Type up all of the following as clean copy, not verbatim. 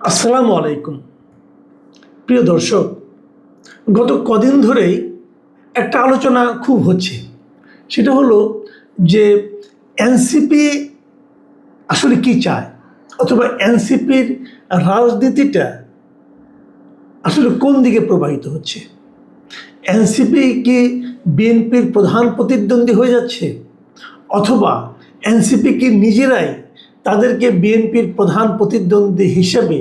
আসসালামু আলাইকুম। প্রিয় দর্শক, গত কদিন ধরেই একটা আলোচনা খুব হচ্ছে। সেটা হলো যে এনসিপি আসলে কি চায়, অথবা এনসিপির রাজনীতিটা আসলে কোন দিকে প্রবাহিত হচ্ছে। এনসিপি কি বিএনপির প্রধান প্রতিদ্বন্দ্বী হয়ে যাচ্ছে, অথবা এনসিপি কি নিজেরাই তাদেরকে বিএনপির প্রধান প্রতিদ্বন্দ্বী হিসেবে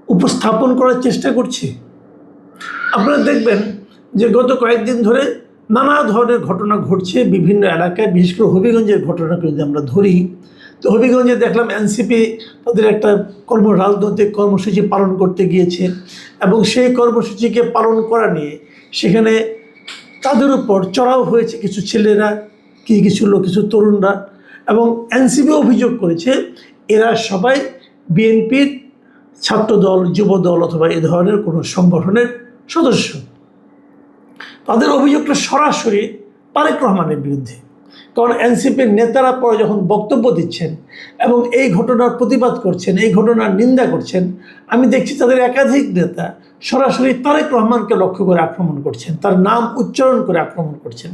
উপস্থাপন করার চেষ্টা করছে। আপনারা দেখবেন যে গত কয়েকদিন ধরে নানা ধরনের ঘটনা ঘটছে বিভিন্ন এলাকায়, বিশেষ করে হবিগঞ্জের ঘটনাকে যদি আমরা ধরি, তো হবিগঞ্জে দেখলাম এনসিপি তাদের একটা রাজনৈতিক কর্মসূচি পালন করতে গিয়েছে, এবং সেই কর্মসূচিকে পালন করা নিয়ে সেখানে তাদের উপর চড়াও হয়েছে কিছু ছেলেরা, কিছু তরুণরা, এবং এনসিপি অভিযোগ করেছে এরা সবাই বিএনপির ছাত্রদল, যুবদল অথবা এ ধরনের কোনো সংগঠনের সদস্য। তাদের অভিযোগটা সরাসরি তারেক রহমানের বিরুদ্ধে, কারণ এনসিপির নেতারা পরে যখন বক্তব্য দিচ্ছেন এবং এই ঘটনার প্রতিবাদ করছেন, এই ঘটনার নিন্দা করছেন, আমি দেখছি তাদের একাধিক নেতা সরাসরি তারেক রহমানকে লক্ষ্য করে আক্রমণ করছেন, তার নাম উচ্চারণ করে আক্রমণ করছেন।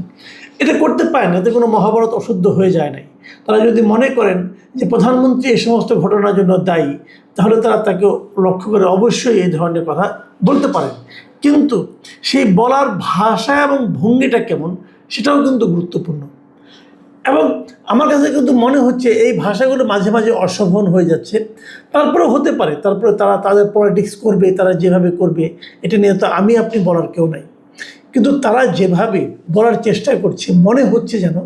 এটা করতে পারে না, এতে কোনো মহাভারত অশুদ্ধ হয়ে যায় নাই। তারা যদি মনে করেন যে প্রধানমন্ত্রী এই সমস্ত ঘটনার জন্য দায়ী, তাহলে তারা তাকে লক্ষ্য করে অবশ্যই এই ধরনের কথা বলতে পারেন। কিন্তু সেই বলার ভাষা এবং ভঙ্গিটা কেমন, সেটাও কিন্তু গুরুত্বপূর্ণ। এবং আমার কাছে কিন্তু মনে হচ্ছে এই ভাষাগুলো মাঝে মাঝে অশোভন হয়ে যাচ্ছে। তারপরে হতে পারে, তারপরে তারা তাদের পলিটিক্স করবে, তারা যেভাবে করবে এটা নিয়ে তো আমি আপনি বলার কেউ নাই। কিন্তু তারা যেভাবে বলার চেষ্টা করছে, মনে হচ্ছে যেন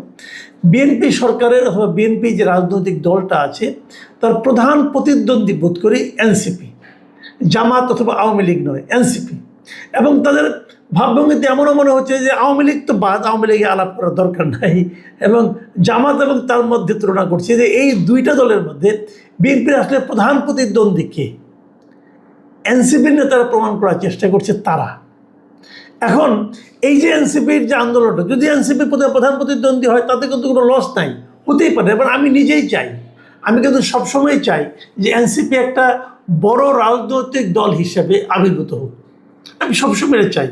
বিএনপি সরকারের অথবা বিএনপি যে রাজনৈতিক দলটা আছে তার প্রধান প্রতিদ্বন্দ্বী বোধ করি এনসিপি, জামাত অথবা আওয়ামী লীগ নয়, এনসিপি। এবং তাদের ভাবভঙ্গিতে এমনও মনে হচ্ছে যে আওয়ামী লীগ তো বাদ, আওয়ামী লীগে আলাপ করার দরকার নাই, এবং জামাত এবং তার মধ্যে তুলনা করছে যে এই দুইটা দলের মধ্যে বিএনপির আসলে প্রধান প্রতিদ্বন্দ্বী কে। এনসিপির নেতারা প্রমাণ করার চেষ্টা করছে তারা। এখন এই যে এনসিপির যে আন্দোলনটা, যদি এনসিপির প্রধান প্রতিদ্বন্দ্বী হয় তাতে কিন্তু কোনো লস নাই, হতেই পারে। এবার আমি নিজেই চাই, আমি কিন্তু সবসময় চাই যে এনসিপি একটা বড় রাজনৈতিক দল হিসেবে আবির্ভূত হোক। আমি সবসময় চাই,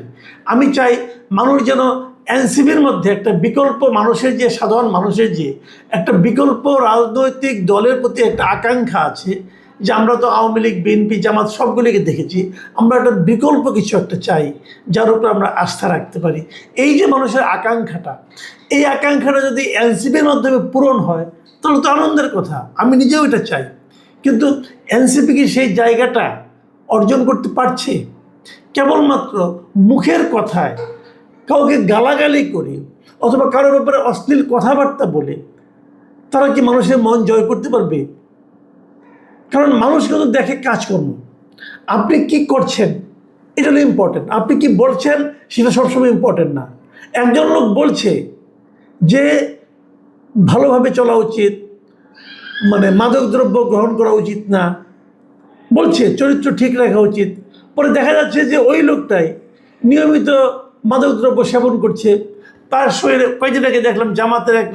আমি চাই মানুষ যেন এনসিপির মধ্যে একটা বিকল্প, মানুষের যে সাধারণ মানুষের যে একটা বিকল্প রাজনৈতিক দলের প্রতি একটা আকাঙ্ক্ষা আছে, যে আমরা তো আওয়ামী লীগ, বিএনপি, জামাত সবগুলিকে দেখেছি, আমরা একটা বিকল্প কিছু একটা চাই যার উপর আমরা আস্থা রাখতে পারি। এই যে মানুষের আকাঙ্ক্ষাটা, এই আকাঙ্ক্ষাটা যদি এনসিপির মাধ্যমে পূরণ হয় তাহলে তো আনন্দের কথা, আমি নিজেও এটা চাই। কিন্তু এনসিপি কি সেই জায়গাটা অর্জন করতে পারছে? কেবলমাত্র মুখের কথায় কাউকে গালাগালি করে অথবা কারোর ব্যাপারে অশ্লীল কথাবার্তা বলে তারা কি মানুষের মন জয় করতে পারবে? কারণ মানুষ কিন্তু দেখে কাজকর্ম, আপনি কি করছেন এটা হলো ইম্পর্টেন্ট, আপনি কি বলছেন সেটা সবসময় ইম্পর্টেন্ট না। একজন লোক বলছে যে ভালোভাবে চলা উচিত, মানে মাদকদ্রব্য গ্রহণ করা উচিত না, বলছে চরিত্র ঠিক রাখা উচিত, পরে দেখা যাচ্ছে যে ওই লোকটাই নিয়মিত মাদকদ্রব্য সেবন করছে। তার শরীরে কয়েকদিন আগে দেখলাম জামাতের এক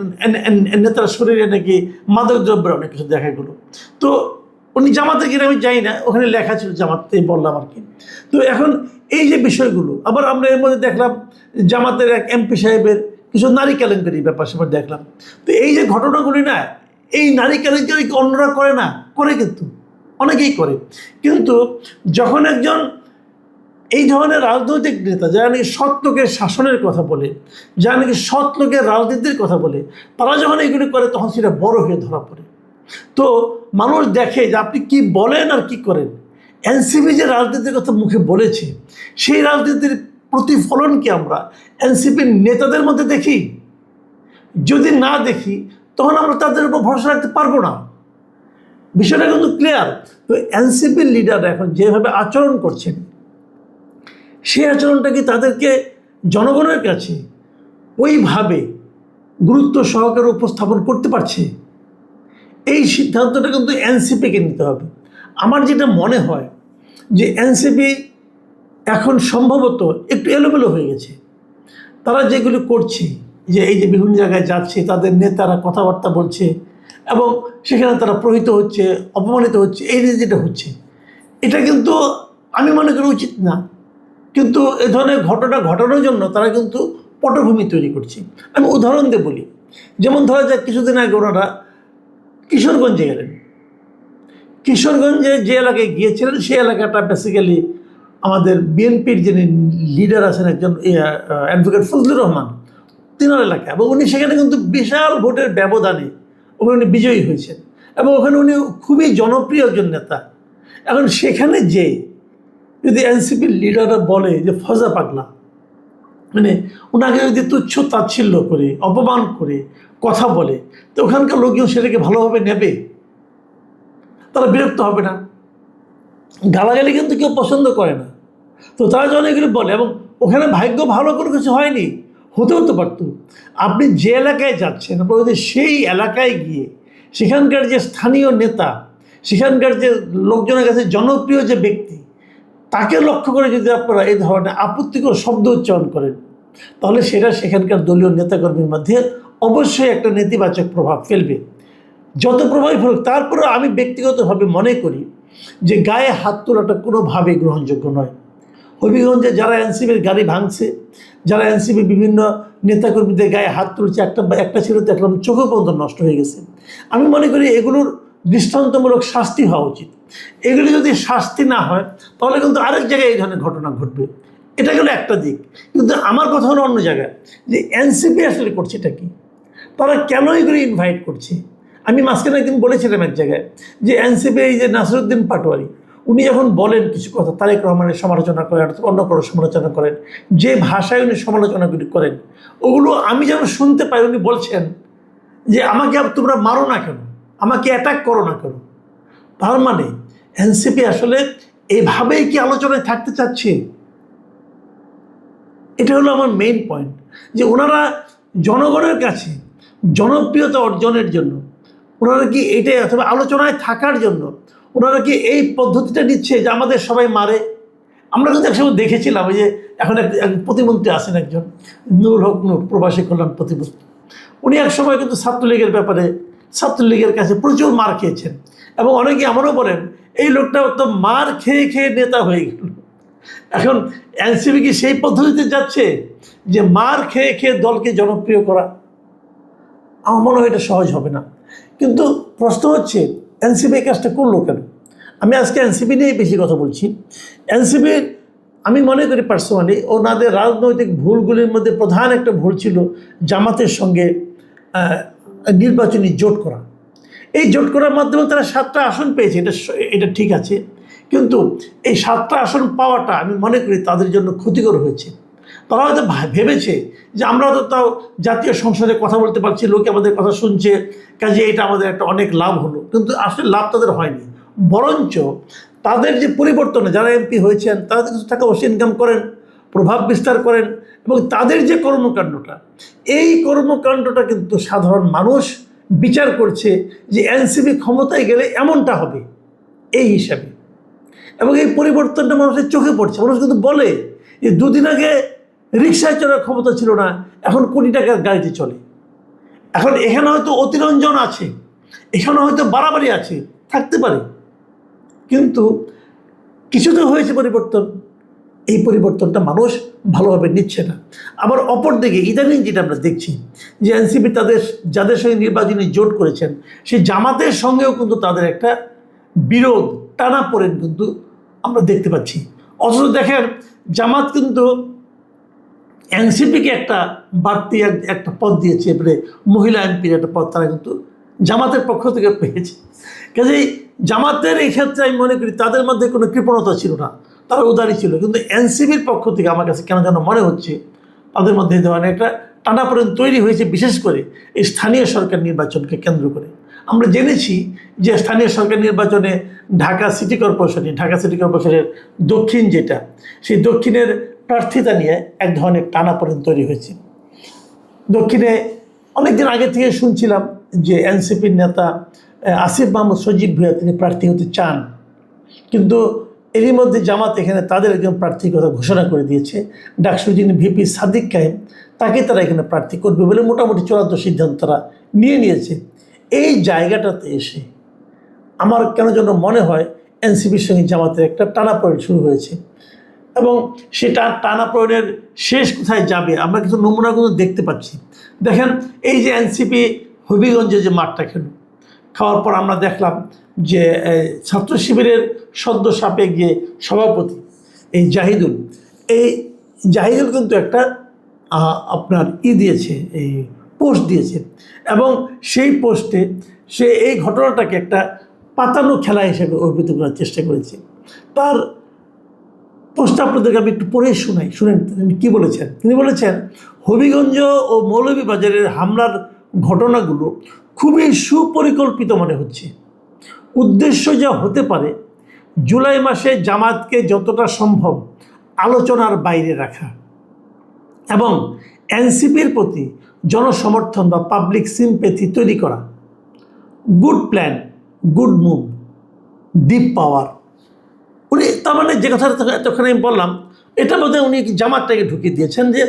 নেতার শরীরে নাকি মাদকদ্রব্যের অনেক কিছু দেখা গেলো। তো উনি জামাতে কিনা আমি জানি না, ওখানে লেখা ছিল জামাতেই বললাম আর কি। তো এখন এই যে বিষয়গুলো, আবার আমরা এর মধ্যে দেখলাম জামাতের এক এমপি সাহেবের কিছু নারী কেলেঙ্কারি ব্যাপার স্যাপার দেখলাম। তো এই যে ঘটনাগুলি না, এই নারী কেলেঙ্কারি অন্যরা করে না, করে কিন্তু অনেকেই করে। কিন্তু যখন একজন এই ধরনের রাজনৈতিক নেতা যারা নাকি সৎ লোকের শাসনের কথা বলে, যারা নাকি সৎ লোকের রাজনীতির কথা বলে, তারা যখন এইগুলি করে তখন সেটা বড় হয়ে ধরা পড়ে। তো মানুষ দেখে যে আপনি কি বলেন আর কি করেন। এনসিপি যে রাজনীতির কথা মুখে বলেছে, সেই রাজনীতির প্রতিফলন কি আমরা এনসিপির নেতাদের মধ্যে দেখি? যদি না দেখি তখন আমরা তাদের উপর ভরসা রাখতে পারবো না। বিষয়টা কিন্তু ক্লিয়ার। তো এনসিপির লিডাররা এখন যেভাবে আচরণ করছেন, সেই আচরণটা কি তাদেরকে জনগণের কাছে ওইভাবে গুরুত্ব সহকারে উপস্থাপন করতে পারছে? এই সিদ্ধান্তটা কিন্তু এনসিপিকে নিতে হবে। আমার যেটা মনে হয় যে এনসিপি এখন সম্ভবত একটু এলোমেলো হয়ে গেছে। তারা যেগুলো করছে, যে এই যে বিভিন্ন জায়গায় যাচ্ছে, তাদের নেতারা কথাবার্তা বলছে এবং সেখানে তারা প্রহিত হচ্ছে, অপমানিত হচ্ছে, এই যে যেটা হচ্ছে, এটা কিন্তু আমি মনে করি উচিত না, কিন্তু এ ধরনের ঘটনা ঘটানোর জন্য তারা কিন্তু পটভূমি তৈরি করছে। আমি উদাহরণ দিয়ে বলি, যেমন ধরা যাক কিছুদিন আগে ওনারা কিশোরগঞ্জে গেলেন। কিশোরগঞ্জে যে এলাকায় গিয়েছিলেন সেই এলাকাটা বেসিক্যালি আমাদের বিএনপির যিনি লিডার আছেন একজন অ্যাডভোকেট ফজলুর রহমান, তিনার এলাকা, এবং উনি সেখানে কিন্তু বিশাল ভোটের ব্যবধানে ওখানে উনি বিজয়ী হয়েছেন, এবং ওখানে উনি খুবই জনপ্রিয় একজন নেতা। এখন সেখানে যে যদি এনসিপির লিডাররা বলে যে ফজা পাগলা, মানে ওনাকে যদি তুচ্ছ তাচ্ছিল্য করে অপমান করে কথা বলে, তো ওখানকার লোকজন সেটাকে ভালোভাবে নেবে, তারা বিরক্ত হবে না। গালাগালি কিন্তু কেউ পছন্দ করে না, তো তারা যখন এগুলো বলে, এবং ওখানে ভাগ্য ভালো করে কিছু হয়নি, হতেও তো পারত। আপনি যে এলাকায় যাচ্ছেন আপনার যদি সেই এলাকায় গিয়ে সেখানকার যে স্থানীয় নেতা, সেখানকার যে লোকজনের কাছে জনপ্রিয় যে ব্যক্তি, তাকে লক্ষ্য করে যদি আপনারা এই ধরনের আপত্তিকর শব্দ উচ্চারণ করেন, তাহলে সেটা সেখানকার দলীয় নেতাকর্মীর মধ্যে অবশ্যই একটা নেতিবাচক প্রভাব ফেলবে। যত প্রভাবই ফেলুক, তারপরেও আমি ব্যক্তিগতভাবে মনে করি যে গায়ে হাত তোলাটা কোনোভাবেই গ্রহণযোগ্য নয়। হবিগঞ্জে যারা এনসিপির গাড়ি ভাঙছে, যারা এনসিপি বিভিন্ন নেতাকর্মীদের গায়ে হাত তুলছে, একটা ছিল তো একদম চোখে পর্যন্ত নষ্ট হয়ে গেছে। আমি মনে করি এগুলোর দৃষ্টান্তমূলক শাস্তি হওয়া উচিত। এগুলি যদি শাস্তি না হয়, তাহলে কিন্তু আরেক জায়গায় এই ধরনের ঘটনা ঘটবে। এটা গেলো একটা দিক, কিন্তু আমার কথা হলো অন্য জায়গায়, যে এনসিপি আসলে করছে এটা কি, তারা কেন এগুলি ইনভাইট করছে। আমি মাঝখানে একদিন বলেছিলাম এক জায়গায় যে এনসিপি এই যে নাসিরুদ্দিন পাটোয়ারি, উনি যখন বলেন কিছু কথা, তারেক রহমানের সমালোচনা করেন, অন্য কারো সমালোচনা করেন, যে ভাষায় উনি সমালোচনাগুলি করেন, ওগুলো আমি যেন শুনতে পাই উনি বলছেন যে আমাকে তোমরা মারো না কেন, আমাকে অ্যাটাক করো না কেন। তার মানে এনসিপি আসলে এইভাবেই কি আলোচনায় থাকতে চাচ্ছে? এটা হলো আমার মেইন পয়েন্ট, যে ওনারা জনগণের কাছে জনপ্রিয়তা অর্জনের জন্য ওনারা কি এটাই, অথবা আলোচনায় থাকার জন্য ওনারা কি এই পদ্ধতিটা নিচ্ছে যে আমাদের সবাই মারে? আমরা কিন্তু একসময় দেখেছিলাম, ওই যে এখন এক প্রতিমন্ত্রী আছেন একজন নুরুল হক নূর, প্রবাসী কল্যাণ প্রতিমন্ত্রী, উনি একসময় কিন্তু ছাত্রলীগের ব্যাপারে ছাত্রলীগের কাছে প্রচুর মার খেয়েছেন, এবং অনেকে এমনও বলেন এই লোকটা তো মার খেয়ে খেয়ে নেতা হয়ে গেল। এখন এনসিপি কি সেই পদ্ধতিতে যাচ্ছে যে মার খেয়ে খেয়ে দলকে জনপ্রিয় করা? আমার মনে হয় এটা সহজ হবে না। কিন্তু প্রশ্ন হচ্ছে এনসিপি এই কাজটা করলো কেন? আমি আজকে এনসিপি নিয়েই বেশি কথা বলছি। এনসিপির আমি মনে করি পার্সোনালি ওনাদের রাজনৈতিক ভুলগুলির মধ্যে প্রধান একটা ভুল ছিল জামাতের সঙ্গে নির্বাচনী জোট করা। এই জোট করার মাধ্যমে তারা 7টা আসন পেয়েছে, এটা ঠিক আছে, কিন্তু এই 7টা আসন পাওয়াটা আমি মনে করি তাদের জন্য ক্ষতিকর হয়েছে। তারা হয়তো ভেবেছে যে আমরা তো তাও জাতীয় সংসদে কথা বলতে পারছি, লোকে আমাদের কথা শুনছে, কাজে এটা আমাদের একটা অনেক লাভ হলো, কিন্তু আসলে লাভ তাদের হয়নি। বরঞ্চ তাদের যে পরিবর্তনে যারা এমপি হয়েছেন তারা কিছু টাকা অবশ্যই ইনকাম করেন, প্রভাব বিস্তার করেন, এবং তাদের যে কর্মকাণ্ডটা, এই কর্মকাণ্ডটা কিন্তু সাধারণ মানুষ বিচার করছে যে এনসিপি ক্ষমতায় গেলে এমনটা হবে এই হিসাবে, এবং এই পরিবর্তনটা মানুষের চোখে পড়ছে। মানুষ কিন্তু বলে যে দুদিন আগে রিক্সায় চলার ক্ষমতা ছিল না, এখন কোটি টাকার গাড়িতে চলে। এখন এখানে হয়তো অতিরঞ্জন আছে, এখানে হয়তো বাড়াবাড়ি আছে, থাকতে পারে, কিন্তু কিছু তো হয়েছে পরিবর্তন। এই পরিবর্তনটা মানুষ ভালোভাবে নিচ্ছে না। আবার অপরদিকে ইদানিং যেটা আমরা দেখছি যে এনসিপি তাদের যাদের সঙ্গে নির্বাচনী জোট করেছেন সেই জামাতের সঙ্গেও কিন্তু তাদের একটা বিরোধ, টানাপোড়েন কিন্তু আমরা দেখতে পাচ্ছি। অথচ দেখেন জামাত কিন্তু এনসিপিকে একটা বাড়তি একটা পদ দিয়েছে, এবারে মহিলা এমপির একটা পদ তারা কিন্তু জামাতের পক্ষ থেকে পেয়েছে। কাজেই জামাতের এই ক্ষেত্রে আমি মনে করি তাদের মধ্যে কোনো কৃপণতা ছিল না, তারা উদারী ছিল, কিন্তু এনসিপির পক্ষ থেকে আমার কাছে কেন যেন মনে হচ্ছে তাদের মধ্যে এই ধরনের একটা টানাপোড়েন তৈরি হয়েছে, বিশেষ করে এই স্থানীয় সরকার নির্বাচনকে কেন্দ্র করে। আমরা জেনেছি যে স্থানীয় সরকার নির্বাচনে ঢাকা সিটি কর্পোরেশনের দক্ষিণ যেটা, সেই দক্ষিণের প্রার্থিতা নিয়ে এক ধরনের টানাপোড়েন তৈরি হয়েছে। দক্ষিণে অনেকদিন আগে থেকে শুনছিলাম যে এনসিপির নেতা আসিফ মাহমুদ সজীব ভূঁইয়া তিনি প্রার্থী হতে চান, কিন্তু এরই মধ্যে জামাত এখানে তাদের একজন প্রার্থীর কথা ঘোষণা করে দিয়েছে। ডাকসুর যিনি ভিপি সাদিক কায়েম, তাকে তারা এখানে প্রার্থী করবে বলে মোটামুটি চূড়ান্ত সিদ্ধান্ত তারা নিয়ে নিয়েছে। এই জায়গাটাতে এসে আমার কেন যেন মনে হয় এনসিপির সঙ্গে জামাতের একটা টানাপোড়েন শুরু হয়েছে এবং সেটা টানাপোড়েনের শেষ কোথায় যাবে আমরা কিছু নমুনাগুলো দেখতে পাচ্ছি। দেখেন, এই যে এনসিপি হবিগঞ্জে যে মাঠটা খাওয়ার পর আমরা দেখলাম যে ছাত্র শিবিরের সদ্য সাপেক যে সভাপতি এই জাহিদুল কিন্তু একটা আপনার দিয়েছে, এই পোস্ট দিয়েছে এবং সেই পোস্টে সে এই ঘটনাটাকে একটা পাতানো খেলা হিসেবে অভিহিত করার চেষ্টা করেছে। তার পোস্টটা আপনাদেরকে আমি একটু পড়ে শুনেন তিনি কী বলেছেন। তিনি বলেছেন, হবিগঞ্জ ও মৌলভীবাজারের হামলার ঘটনাগুলো খুবই সুপরিকল্পিত মনে হচ্ছে। উদ্দেশ্য যা হতে পারে জুলাই মাসে জামাতকে যতটা সম্ভব আলোচনার বাইরে রাখা এবং এনসিপির প্রতি জনসমর্থন বা পাবলিক সিম্প্যাথি তৈরি করা। Good plan, good move, deep power. উনি তার মানে যে কথাটা এতক্ষণ আমি বললাম, এটা বোধহয় উনি জামাতটাকে ঢুকিয়ে দিয়েছেন যে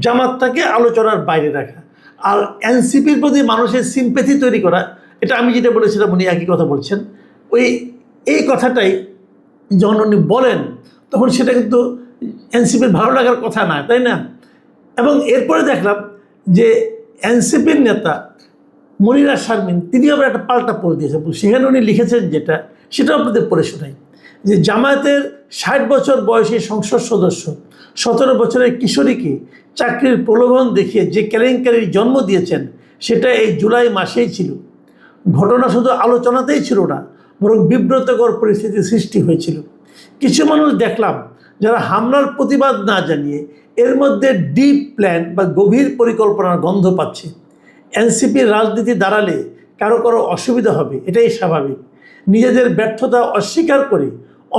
জামাতটাকে আলোচনার বাইরে রাখা আর এনসিপির প্রতি মানুষের সিম্প্যাথি তৈরি করা। এটা আমি যেটা বলেছিলাম উনি একই কথা বলছেন। এই কথাটাই যখন উনি বলেন তখন সেটা কিন্তু এনসিপির ভালো লাগার কথা না, তাই না? এবং এরপরে দেখলাম যে এনসিপির নেতা মনিরা শারমিন তিনি আবার একটা পাল্টা পোস্ট দিয়েছেন। সেখানে উনি লিখেছেন যেটা, সেটা আপনাদের পড়ে শোনাই যে জামায়াতের 60 বছর বয়সী সংসদ সদস্য 17 বছরের কিশোরীকে চাকরির প্রলোভন দেখিয়ে যে কেলেঙ্কারির জন্ম দিয়েছেন সেটা এই জুলাই মাসেই ছিল। ঘটনা শুধু আলোচনাতেই ছিল না, বরং বিব্রতকর পরিস্থিতি সৃষ্টি হয়েছিল। কিছু মানুষ দেখলাম যারা হামলার প্রতিবাদ না জানিয়ে এর মধ্যে ডিপ প্ল্যান বা গভীর পরিকল্পনার গন্ধ পাচ্ছে। এনসিপির রাজনীতি দাঁড়ালে কারো অসুবিধা হবে, এটাই স্বাভাবিক। নিজেদের ব্যর্থতা অস্বীকার করে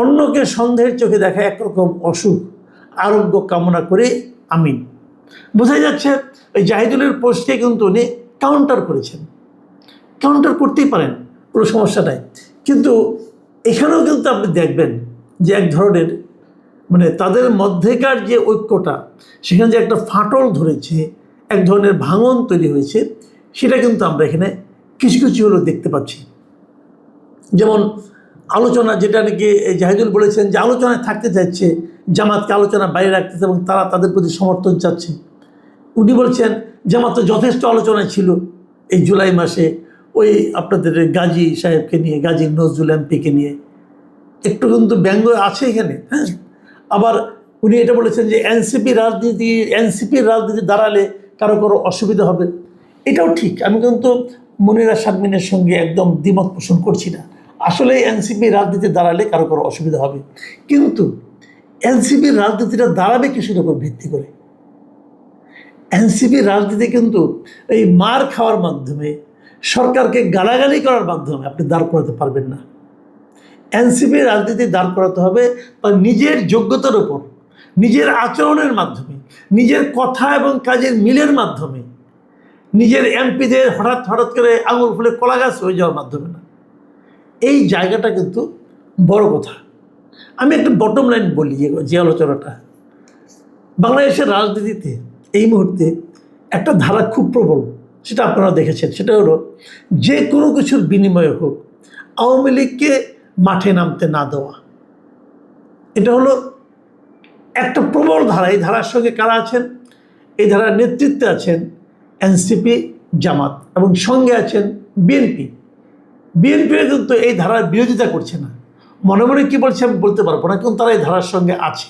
অন্যকে সন্দেহের চোখে দেখা একরকম অসুখ, আরোগ্য কামনা করে আমিন। বোঝাই যাচ্ছে ওই জাহিদুলের পোস্টকে কিন্তু উনি কাউন্টার করেছেন। কাউন্টার করতেই পারেন, কোনো সমস্যা নাই, কিন্তু এখানেও কিন্তু আপনি দেখবেন যে এক ধরনের মানে তাদের মধ্যেকার যে ঐক্যটা সেখানে যে একটা ফাটল ধরেছে, এক ধরনের ভাঙন তৈরি হয়েছে, সেটা কিন্তু আমরা এখানে কিছু কিছু হলেও দেখতে পাচ্ছি। যেমন আলোচনা, যেটা নাকি জাহিদুল বলেছেন যে আলোচনায় থাকতে চাইছে, জামাতকে আলোচনা বাইরে রাখতেছে এবং তারা তাদের প্রতি সমর্থন চাচ্ছে। উনি বলছেন জামাত তো যথেষ্ট আলোচনায় ছিল এই জুলাই মাসে, ওই আপনাদের গাজী সাহেবকে নিয়ে, গাজী নজরুল এমপিকে নিয়ে একটু কিন্তু ব্যঙ্গ আছে এখানে। হ্যাঁ, আবার উনি এটা বলেছেন যে এনসিপির রাজনীতি দাঁড়ালে কারো অসুবিধা হবে। এটাও ঠিক, আমি কিন্তু মনিরা শারমিনের সঙ্গে একদম দ্বিমত পোষণ করছি না। আসলে এনসিপির রাজনীতি দাঁড়ালে কারো অসুবিধা হবে, কিন্তু এনসিপির রাজনীতিটা দাঁড়াবে কিসের উপর ভিত্তি করে? এনসিপির রাজনীতি কিন্তু এই মার খাওয়ার মাধ্যমে, সরকারকে গালাগালি করার মাধ্যমে আপনি দাঁড় করাতে পারবেন না। এনসিপির রাজনীতি দাঁড় করাতে হবে তার নিজের যোগ্যতার উপর, নিজের আচরণের মাধ্যমে, নিজের কথা এবং কাজের মিলের মাধ্যমে, নিজের এমপিদের হঠাৎ করে আঙুল ফুলে কলা গাছ হয়ে যাওয়ার মাধ্যমে না। এই জায়গাটা কিন্তু বড় কথা। আমি একটা বটম লাইন বলি, যে আলোচনাটা বাংলাদেশের রাজনীতিতে এই মুহূর্তে একটা ধারা খুব প্রবল, সেটা আপনারা দেখেছেন। সেটা হলো যে কোনো কিছুর বিনিময়ে হোক আওয়ামী লীগকে মাঠে নামতে না দেওয়া। এটা হলো একটা প্রবল ধারা। এই ধারার সঙ্গে কারা আছেন? এই ধারার নেতৃত্বে আছেন এনসিপি, জামাত এবং সঙ্গে আছেন বিএনপি। কিন্তু এই ধারার বিরোধিতা করছে না। মনে মনে কী বলছে আমি বলতে পারবো না, কিন্তু তারা এই ধারার সঙ্গে আছে।